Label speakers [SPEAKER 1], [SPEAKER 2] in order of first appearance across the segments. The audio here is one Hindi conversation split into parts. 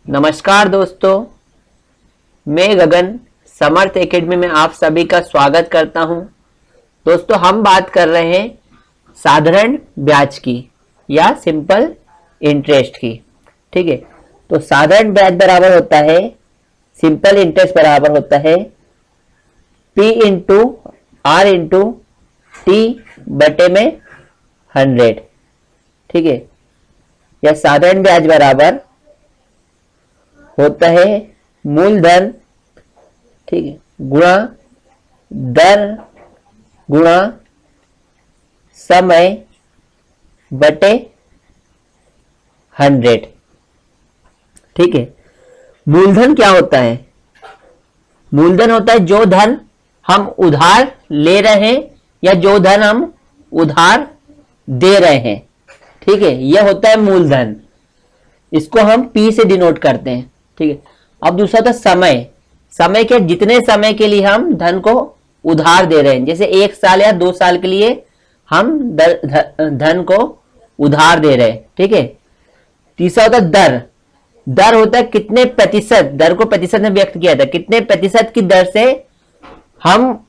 [SPEAKER 1] नमस्कार दोस्तों, मैं गगन समर्थ एकेडमी में आप सभी का स्वागत करता हूं। दोस्तों, हम बात कर रहे हैं साधारण ब्याज की या सिंपल इंटरेस्ट की। ठीक है, तो साधारण ब्याज बराबर होता है, सिंपल इंटरेस्ट बराबर होता है P into R into T बटे में 100। ठीक है, या साधारण ब्याज बराबर होता है मूलधन, ठीक है, गुणा दर गुणा समय बटे 100। ठीक है, मूलधन क्या होता है? मूलधन होता है जो धन हम उधार ले रहे हैं या जो धन हम उधार दे रहे हैं। ठीक है, यह होता है मूलधन। इसको हम P से डिनोट करते हैं। ठीक है, अब दूसरा था समय। समय के जितने समय के लिए हम धन को उधार दे रहे हैं, जैसे 1 साल या 2 साल के लिए हम धन को उधार दे रहे हैं। ठीक है, तीसरा होता है दर। दर होता है कितने प्रतिशत, दर को प्रतिशत में व्यक्त किया था, कितने प्रतिशत की दर से हम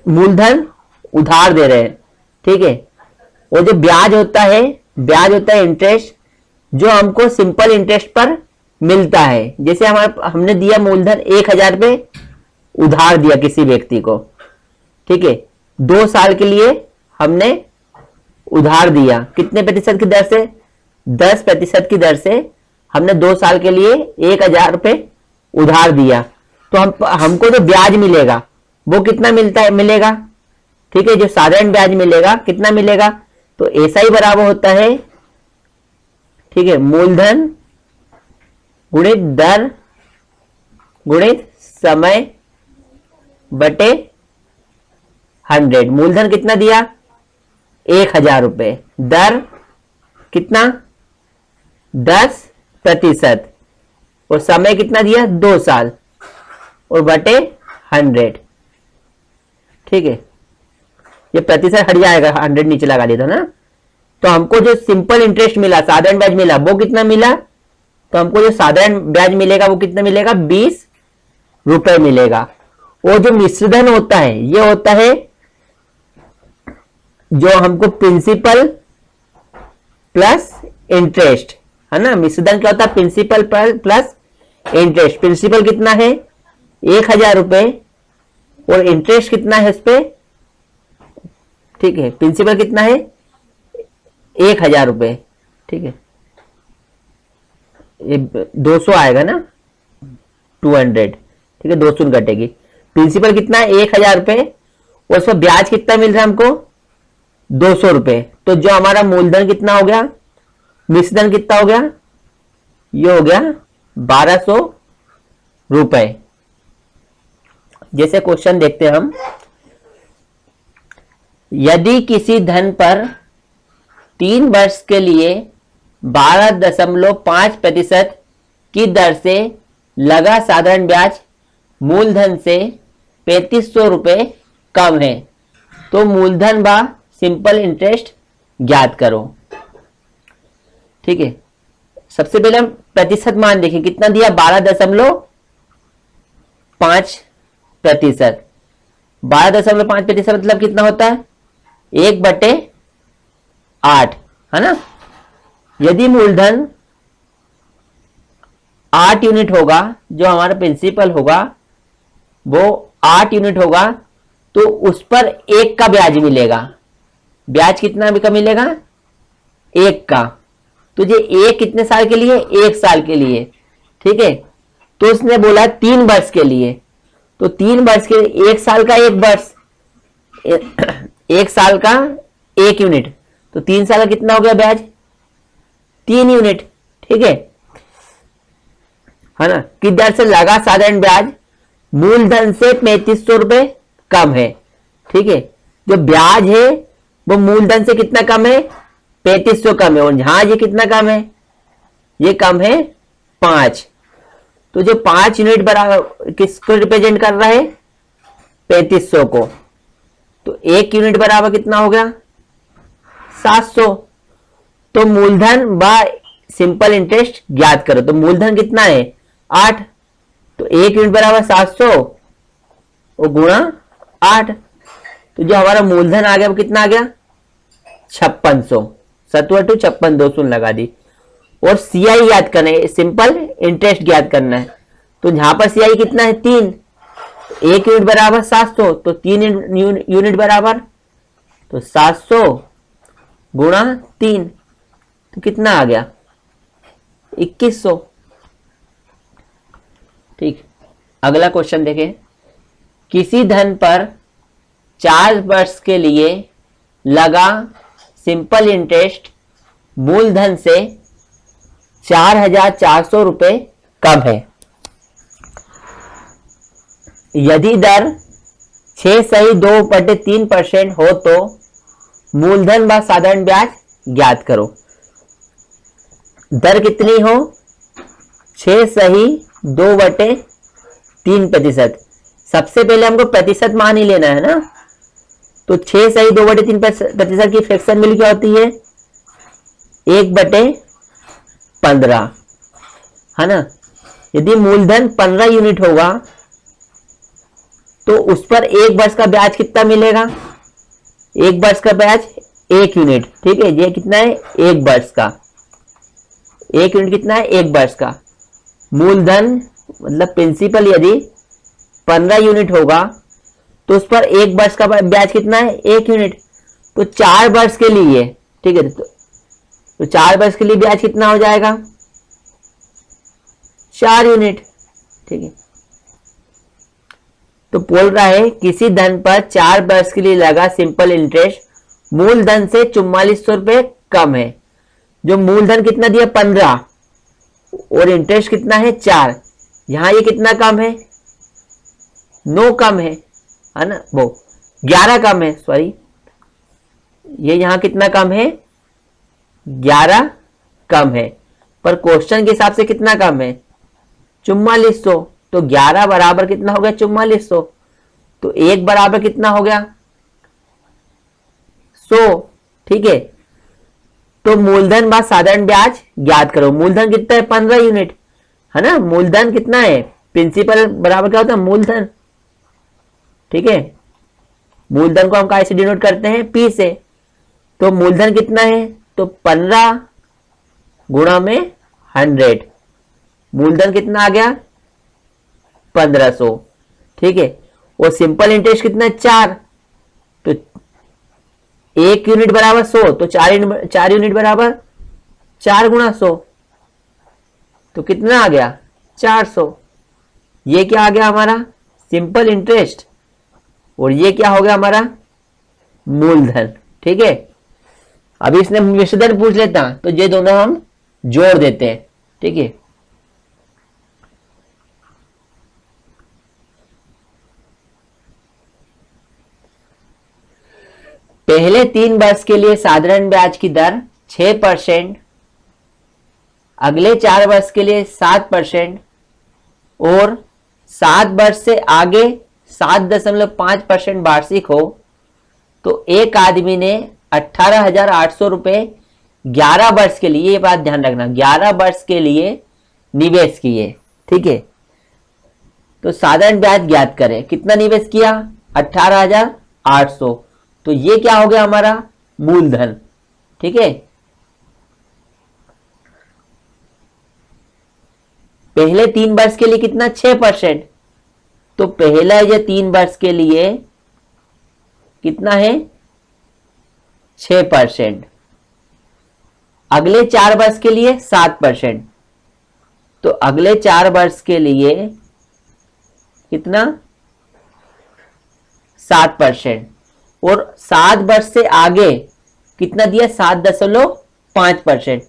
[SPEAKER 1] मूलधन उधार दे रहे हैं। ठीक है, और जो ब्याज होता है इंटरेस्ट, जो हमको सिंपल इंटरेस्ट पर मिलता है। जैसे हमने दिया मूलधन 1000 रुपये उधार दिया किसी व्यक्ति को। ठीक है, 2 साल के लिए हमने उधार दिया, कितने प्रतिशत की दर से? 10% की दर से हमने 2 साल के लिए 1000 रुपये उधार दिया। तो हमको जो ब्याज मिलेगा वो कितना मिलेगा? ठीक है, जो साधारण ब्याज मिलेगा कितना मिलेगा? तो ऐसा ही बराबर होता है, ठीक है, मूलधन गुणित दर गुणित समय बटे 100। मूलधन कितना दिया? 1000 रुपये। दर कितना? 10%। और समय कितना दिया? 2 साल। और बटे 100। ठीक है, ये प्रतिशत हट जाएगा, 100 नीचे लगा दिया था ना। तो हमको जो सिंपल इंटरेस्ट मिला, साधारण ब्याज मिला, वो कितना मिला? तो हमको जो साधारण ब्याज मिलेगा वो कितना मिलेगा? 20 रुपए मिलेगा। और जो मिश्रधन होता है, ये होता है जो हमको प्रिंसिपल प्लस इंटरेस्ट, है ना। मिश्रधन क्या होता है? Principal plus interest. प्रिंसिपल कितना है? 1000 रुपए। और इंटरेस्ट कितना है इस पे? ठीक है, प्रिंसिपल कितना है? 1000 रुपए। ठीक है, ये 200 आएगा ना, 200। ठीक है, 200 घटेगी। प्रिंसिपल कितना है? 1000 रुपए। और उसमें ब्याज कितना मिल रहा है हमको? 200 रुपए। तो जो हमारा मूलधन कितना हो गया? मिश्रधन कितना हो गया? ये हो गया 1200 रुपए। जैसे क्वेश्चन देखते हैं हम, यदि किसी धन पर 3 वर्ष के लिए 12.5% की दर से लगा साधारण ब्याज मूलधन से 3500 रुपये कम है, तो मूलधन व सिंपल इंटरेस्ट ज्ञात करो। ठीक है, सबसे पहले हम प्रतिशत मान देखें, कितना दिया? 12.5%। 12.5% मतलब कितना होता है? 1/8, है ना। यदि मूलधन 8 यूनिट होगा, जो हमारा प्रिंसिपल होगा वो 8 यूनिट होगा, तो उस पर 1 का ब्याज मिलेगा। ब्याज कितना का मिलेगा? 1 का। तो ये 1 कितने साल के लिए? 1 साल के लिए। ठीक है, तो उसने बोला 3 वर्ष के लिए, तो 3 वर्ष के 1 साल का 1 वर्ष, 1 साल का 1 यूनिट, तो 3 साल का कितना हो गया ब्याज? 3 यूनिट। ठीक है ना। कि दर से लगा साधारण ब्याज मूलधन से 3500 रुपए कम है। ठीक है, जो ब्याज है वो मूलधन से कितना कम है? 3500 कम है। और यहां ये कितना कम है? ये कम है 5। तो जो 5 यूनिट बराबर किसको रिप्रेजेंट कर रहा है? 3500 को। तो 1 यूनिट बराबर कितना हो गया? 700। तो मूलधन व सिंपल इंटरेस्ट ज्ञात करो। तो मूलधन कितना है 8, तो 1 यूनिट बराबर 700 और गुणा 8। तो जो हमारा मूलधन आ गया वो कितना आ गया 5600, 57 56 2 शून्य लगा दी। और सीआई याद करना है, सिंपल इंटरेस्ट ज्ञात करना है। तो यहां पर सीआई कितना है 3, 1 यूनिट बराबर 700, तो 3 यूनिट बराबर, तो 700 गुणा 3, तो कितना आ गया 2100। ठीक, अगला क्वेश्चन देखें। किसी धन पर 4 वर्ष के लिए लगा सिंपल इंटरेस्ट मूलधन से 4400 रुपए कम है। यदि दर 6.2/3% हो तो मूलधन व साधारण ब्याज ज्ञात करो। दर कितनी हो 6.2/3%। सबसे पहले हमको प्रतिशत मान ही लेना है ना। तो 6.2/3% की फ्रैक्शन वैल्यू क्या होती है 1/15, है ना। यदि मूलधन 15 यूनिट होगा तो उस पर 1 वर्ष का ब्याज कितना मिलेगा, 1 वर्ष का ब्याज 1 यूनिट। ठीक है, ये कितना है 1 वर्ष का, 1 यूनिट कितना है 1 वर्ष का। मूलधन मतलब प्रिंसिपल यदि 15 यूनिट होगा तो उस पर 1 वर्ष का ब्याज कितना है 1 यूनिट। तो 4 वर्ष के लिए, ठीक है, तो 4 वर्ष के लिए ब्याज कितना हो जाएगा 4 यूनिट। ठीक है, तो बोल रहा है किसी धन पर 4 वर्ष के लिए लगा सिंपल इंटरेस्ट मूलधन से 4400 रुपए कम है। जो मूलधन कितना दिया 15 और इंटरेस्ट कितना है 4, यहां ये कितना कम है 9 कम है ना, वो 11 कम है, सॉरी, ये यहां कितना कम है 11 कम है, पर क्वेश्चन के हिसाब से कितना कम है 4400। तो 11 बराबर कितना हो गया 4400, तो 1 बराबर कितना हो गया 100। ठीक है, तो मूलधन व साधारण ब्याज ज्ञात करो। मूलधन कितना है 15 यूनिट, है ना। मूलधन कितना है, प्रिंसिपल बराबर क्या होता है मूलधन। ठीक है, मूलधन को हम कैसे डिनोट करते हैं P से। तो मूलधन कितना है, तो 15 गुणा में 100, मूलधन कितना आ गया 1500। ठीक है, और सिंपल इंटरेस्ट कितना है 4, तो 1 यूनिट बराबर 100, तो 4 यूनिट बराबर 4 गुणा 100, तो कितना आ गया 400। ये क्या आ गया हमारा सिंपल इंटरेस्ट, और ये क्या हो गया हमारा मूलधन। ठीक है, अभी इसने मिश्रधन पूछ लेता तो ये दोनों हम जोड़ देते हैं। ठीक है, पहले 3 वर्ष के लिए साधारण ब्याज की दर 6%, अगले 4 वर्ष के लिए 7% और 7 वर्ष से आगे 7.5% वार्षिक हो तो एक आदमी ने 18,800 रुपए 11 वर्ष के लिए, ये बात ध्यान रखना, 11 वर्ष के लिए निवेश किए। ठीक है, तो साधारण ब्याज ज्ञात करें। कितना निवेश किया 18,800, तो ये क्या हो गया हमारा मूलधन। ठीक है, पहले 3 वर्ष के लिए कितना 6%, तो पहला ये 3 वर्ष के लिए कितना है 6%, अगले 4 वर्ष के लिए 7%, तो अगले 4 वर्ष के लिए कितना 7%, और 7 वर्ष से आगे कितना दिया 7.5%।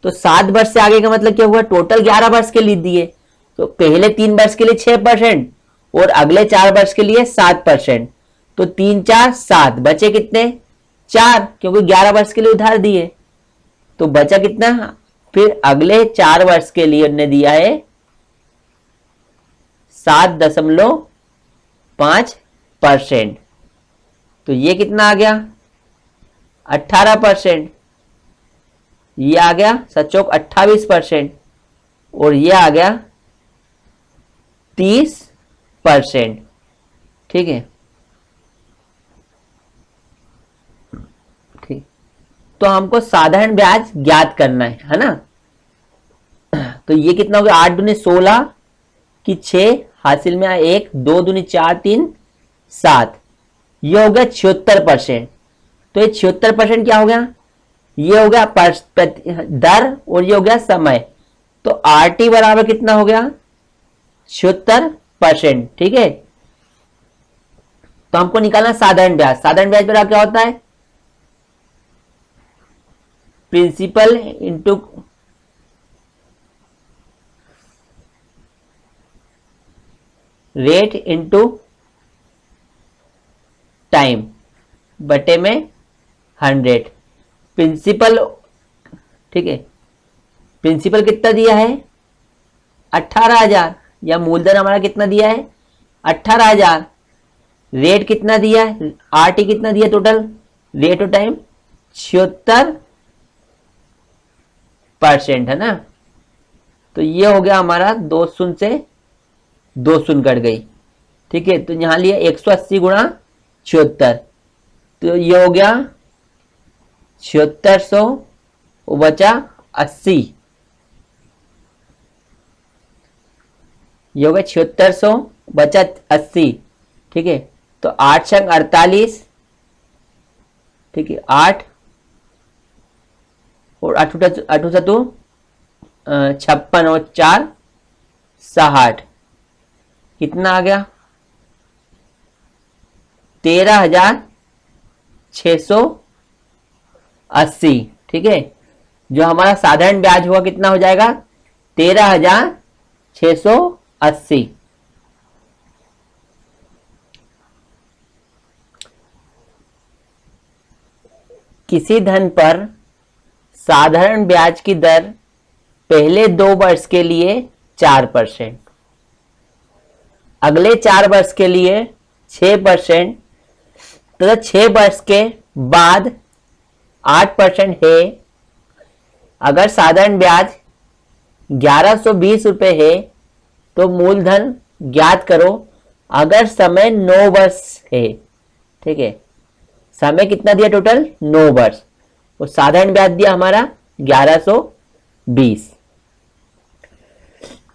[SPEAKER 1] तो 7 वर्ष से आगे का मतलब क्या हुआ, टोटल 11 वर्ष के लिए दिए। तो पहले 3 वर्ष के लिए 6% और अगले 4 वर्ष के लिए 7%, तो 3 4 7, बचे कितने 4, क्योंकि 11 वर्ष के लिए उधार दिए। तो बचा कितना, फिर अगले 4 वर्ष के लिए उन्होंने दिया है 7.5%, तो ये कितना आ गया 18%। ये आ गया सचोक 28% और ये आ गया 30%। ठीक है, ठीक। तो हमको साधारण ब्याज ज्ञात करना है ना। तो ये कितना हो गया, 8 दूनी 16 की 6 हासिल में आया 1, 2 दूनी 4, 3 7, ये हो गया 76%। तो ये 76% क्या हो गया, ये हो गया दर और ये हो गया समय। तो आर टी बराबर कितना हो गया, 76%। ठीक है, तो हमको निकालना साधारण ब्याज। साधारण ब्याज बराबर क्या होता है, principal into rate into time बटे में 100। प्रिंसिपल, ठीक है, प्रिंसिपल कितना दिया है 18,000, या मूलधन हमारा कितना दिया है 18,000। रेट कितना दिया है, आर टी कितना दिया टोटल, रेट ऑफ टाइम 76% है ना। तो ये हो गया हमारा 2 शून्य से 2 शून्य कट गई। ठीक है, तो यहां लिया 180 गुणा 76, तो ये हो गया 7600 बचा 80, ये हो गया 7600 बचा 80। ठीक है, तो 8 संग 48, ठीक है, 8 और 8 सतु 56 और 4 60, कितना आ गया 13,680। ठीक है, जो हमारा साधारण ब्याज हुआ कितना हो जाएगा 13,680। किसी धन पर साधारण ब्याज की दर पहले 2 वर्ष के लिए 4%, अगले 4 वर्ष के लिए 6%, तथा 6 वर्ष के बाद 8% है। अगर साधारण ब्याज 1120 रुपये है तो मूलधन ज्ञात करो अगर समय 9 वर्ष है। ठीक है, समय कितना दिया टोटल 9 वर्ष, और साधारण ब्याज दिया हमारा 1120।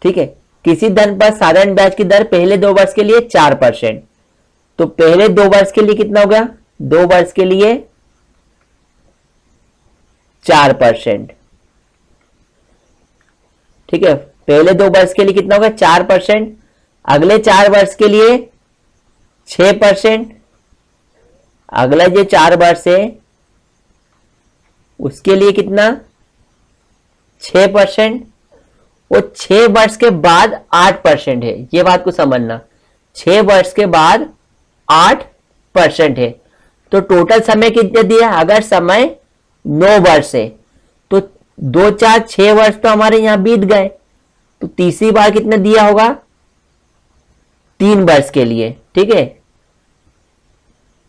[SPEAKER 1] ठीक है, किसी धन पर साधारण ब्याज की दर पहले 2 वर्ष के लिए 4%, तो पहले 2 वर्ष के लिए कितना हो गया, 2 वर्ष के लिए 4%। ठीक है, पहले 2 वर्ष के लिए कितना होगा 4%, अगले 4 वर्ष के लिए 6%, अगला जो 4 वर्ष है उसके लिए कितना 6%, और 6 वर्ष के बाद 8% है। ये बात को समझना, 6 वर्ष के बाद 8% है। तो टोटल समय कितना दिया, अगर समय 9 वर्ष है तो 2 4 6 वर्ष तो हमारे यहां बीत गए, तो तीसरी बार कितना दिया होगा 3 वर्ष के लिए। ठीक है,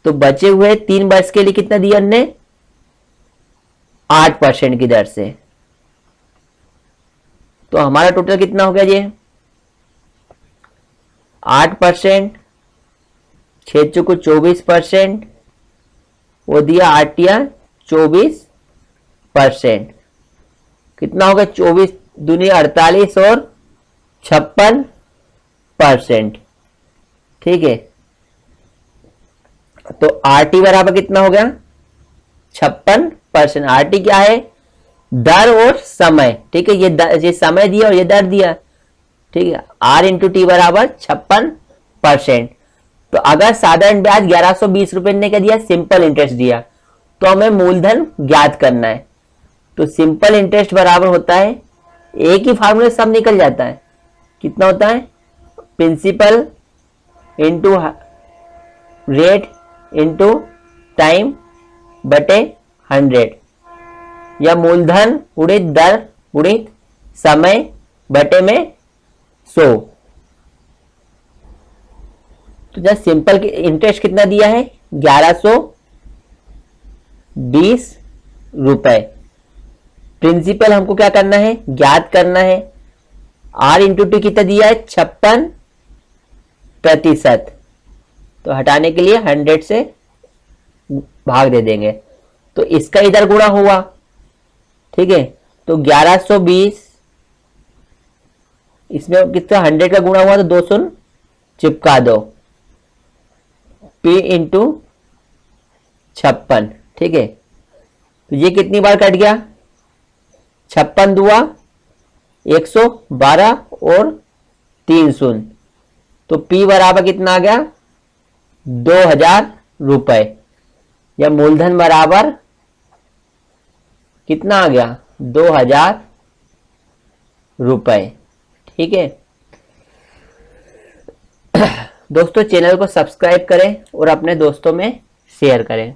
[SPEAKER 1] तो बचे हुए 3 वर्ष के लिए कितना दिया हमने 8% की दर से। तो हमारा टोटल कितना हो गया ये 8%, 6 चौको 24%, वो दिया 8 या 24%, कितना होगा 24 दूनी 48 और 56%। ठीक है, तो आर टी बराबर कितना हो गया 56%। आर टी क्या है, दर और समय। ठीक है, ये समय दिया और ये दर दिया। ठीक है, आर इंटू टी बराबर 56%। तो अगर साधारण ब्याज 1120 रुपए ने क्या दिया, सिंपल इंटरेस्ट दिया, तो हमें मूलधन ज्ञात करना है। तो सिंपल इंटरेस्ट बराबर होता है, एक ही फार्मूले सब निकल जाता है, कितना होता है principal into rate into time बटे 100, या मूलधन गुणित दर गुणित समय बटे में 100। तो जब सिंपल इंटरेस्ट कितना दिया है 1120 रुपए, प्रिंसिपल हमको क्या करना है, ज्ञात करना है। R इंटू टी कितना दिया है, 56%। तो हटाने के लिए 100 से भाग दे देंगे, तो इसका इधर गुणा हुआ, ठीक है। तो 1120, इसमें कितना 100 का गुणा हुआ तो 2 शून्य चिपका दो, P इंटू 56, ठीक है। तो ये कितनी बार कट गया, 56 दुआ 112 और 3 शून्य, तो P बराबर कितना आ गया, 2000 रुपए, या मूलधन बराबर कितना आ गया, 2000 रुपए, ठीक है। दोस्तों चैनल को सब्सक्राइब करें और अपने दोस्तों में शेयर करें।